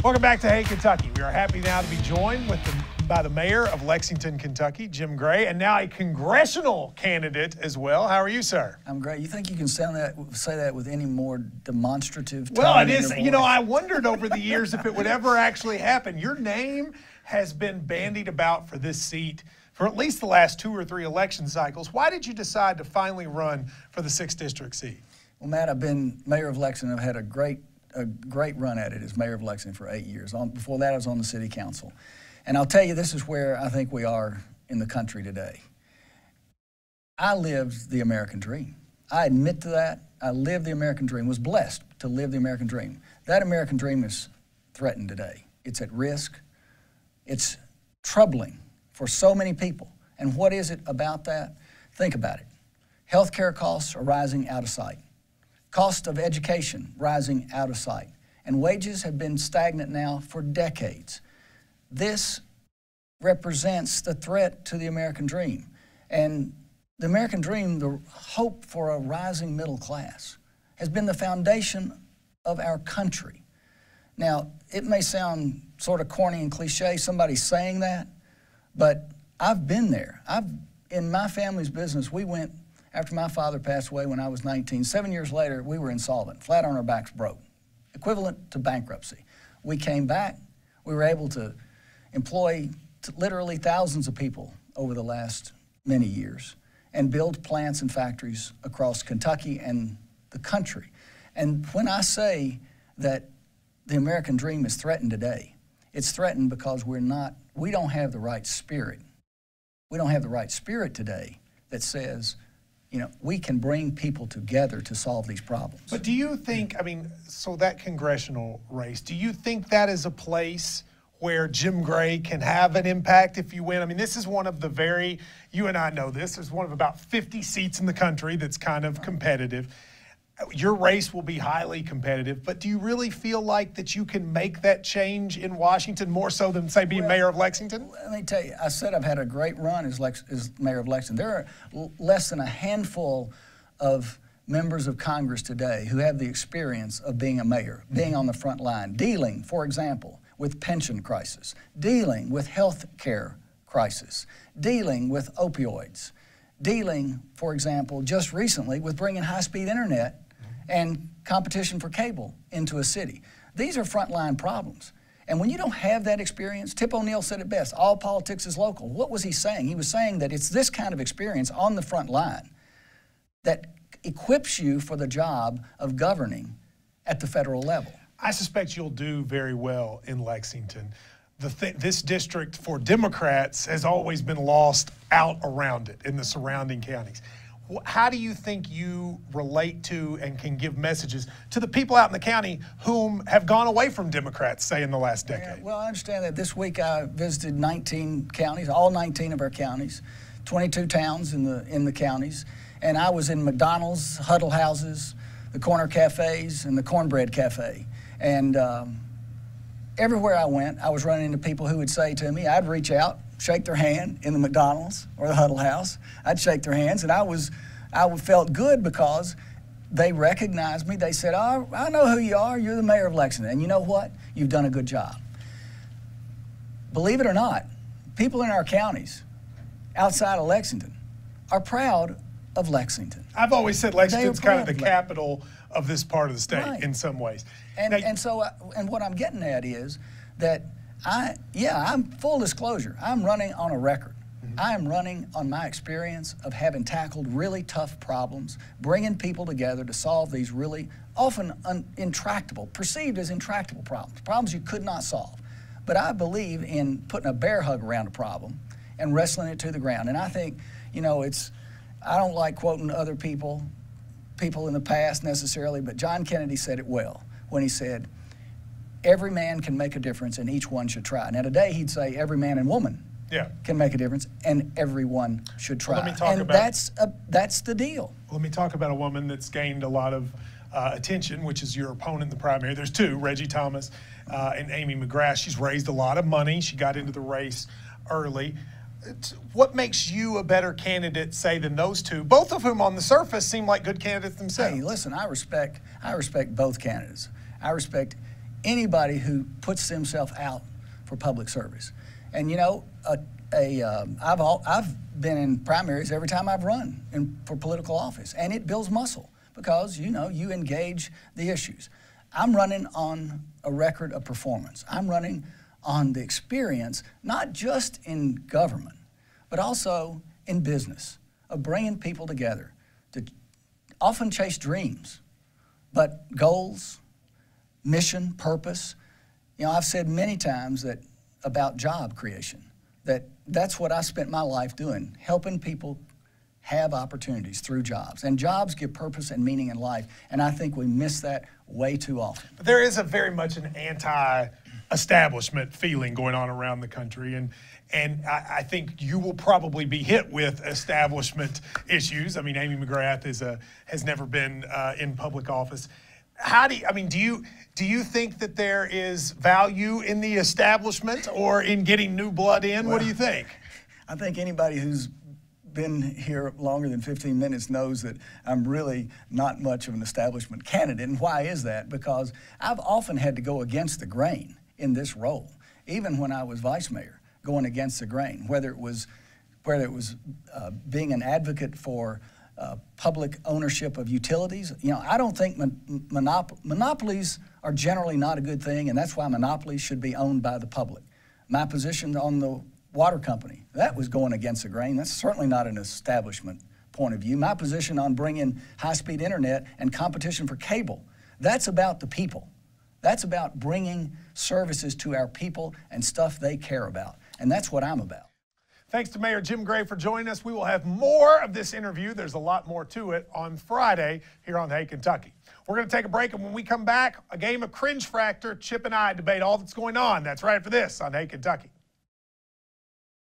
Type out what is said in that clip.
Welcome back to Hey Kentucky. We are happy now to be joined by the mayor of Lexington, Kentucky, Jim Gray, and now a congressional candidate as well. How are you, sir? I'm great. You think you can say that with any more demonstrative tone? Well, it is. You know, I wondered over the years if it would ever actually happen. Your name has been bandied about for this seat for at least the last 2 or 3 election cycles. Why did you decide to finally run for the 6th district seat? Well, Matt, I've been mayor of Lexington. I've had a great run at it as mayor of Lexington for 8 years. Before that, I was on the city council. And I'll tell you, this is where I think we are in the country today. I lived the American dream. I admit to that. I lived the American dream, was blessed to live the American dream. That American dream is threatened today. It's at risk. It's troubling for so many people. And what is it about that? Think about it. Healthcare costs are rising out of sight. Cost of education rising out of sight. And wages have been stagnant now for decades. This represents the threat to the American dream. And the American dream, the hope for a rising middle class, has been the foundation of our country. Now, it may sound sort of corny and cliche, somebody saying that, but I've been there. In my family's business, we went, after my father passed away when I was 19, 7 years later, we were insolvent, flat on our backs, broke, equivalent to bankruptcy. We came back, we were able to employ literally thousands of people over the last many years and build plants and factories across Kentucky and the country. And when I say that the American dream is threatened today, it's threatened because we don't have the right spirit. We don't have the right spirit today that says, you know, we can bring people together to solve these problems. But do you think, I mean, so that congressional race, do you think that is a place where Jim Gray can have an impact if you win? I mean, this is one of the you and I know this, is one of about 50 seats in the country that's kind of competitive. Your race will be highly competitive, but do you really feel like that you can make that change in Washington more so than, say, being mayor of Lexington? Let me tell you, I said I've had a great run as mayor of Lexington. There are less than a handful of members of Congress today who have the experience of being a mayor, being on the front line, dealing, for example, with pension crisis, dealing with health care crisis, dealing with opioids, dealing, for example, just recently with bringing high-speed internet and competition for cable into a city. These are frontline problems. And when you don't have that experience, Tip O'Neill said it best, all politics is local. What was he saying? He was saying that it's this kind of experience on the front line that equips you for the job of governing at the federal level. I suspect you'll do very well in Lexington. This district for Democrats has always been lost out around it in the surrounding counties. How do you think you relate to and can give messages to the people out in the county whom have gone away from Democrats, say, in the last decade? Yeah, well, I understand that. This week I visited 19 counties, all 19 of our counties, 22 towns in the counties, and I was in McDonald's, huddle houses, the corner cafes, and the cornbread cafe. And everywhere I went, I was running into people who would say to me, I'd reach out, shake their hand in the McDonald's or the huddle house. I'd shake their hands, and I felt good because they recognized me. They said, oh, I know who you are. You're the mayor of Lexington. And you know what? You've done a good job. Believe it or not, people in our counties outside of Lexington are proud of Lexington. I've always said Lexington's kind of the capital of this part of the state in some ways. And what I'm getting at is that I'm full disclosure. I'm running on a record. I am running on my experience of having tackled really tough problems, bringing people together to solve these really often intractable, perceived as intractable problems you could not solve. But I believe in putting a bear hug around a problem and wrestling it to the ground. And I think, you know, I don't like quoting other people in the past necessarily, but John Kennedy said it well when he said, every man can make a difference and each one should try. Now today he'd say every man and woman can make a difference and everyone should try. Well, that's the deal. Let me talk about a woman that's gained a lot of attention, which is your opponent in the primary. There's two, Reggie Thomas and Amy McGrath. She's raised a lot of money. She got into the race early. What makes you a better candidate, say, than those two, both of whom on the surface seem like good candidates themselves? Hey, listen, I respect both candidates. I respect anybody who puts themselves out for public service. And you know, I've been in primaries every time I've run for political office, and it builds muscle because you know you engage the issues. I'm running on a record of performance. I'm running on the experience, not just in government, but also in business, of bringing people together to often chase dreams, but goals, mission, purpose. You know, I've said many times that about job creation, that's what I spent my life doing, helping people have opportunities through jobs. And jobs give purpose and meaning in life, and I think we miss that way too often. But there is a very much an anti-establishment feeling going on around the country, and I think you will probably be hit with establishment issues. I mean, Amy McGrath has never been in public office. Do you think that there is value in the establishment or in getting new blood in? What do you think? I think anybody who's been here longer than 15 minutes knows that I'm really not much of an establishment candidate. And why is that? Because I've often had to go against the grain in this role, even when I was vice mayor, going against the grain, whether it was being an advocate for public ownership of utilities. You know, I don't think monopolies are generally not a good thing, and that's why monopolies should be owned by the public. My position on the water company, that was going against the grain. That's certainly not an establishment point of view. My position on bringing high-speed internet and competition for cable, that's about the people. That's about bringing services to our people and stuff they care about, and that's what I'm about. Thanks to Mayor Jim Gray for joining us. We will have more of this interview. There's a lot more to it on Friday here on Hey Kentucky. We're going to take a break, and when we come back, a game of Cringe Factor. Chip and I debate all that's going on. That's right for this on Hey Kentucky.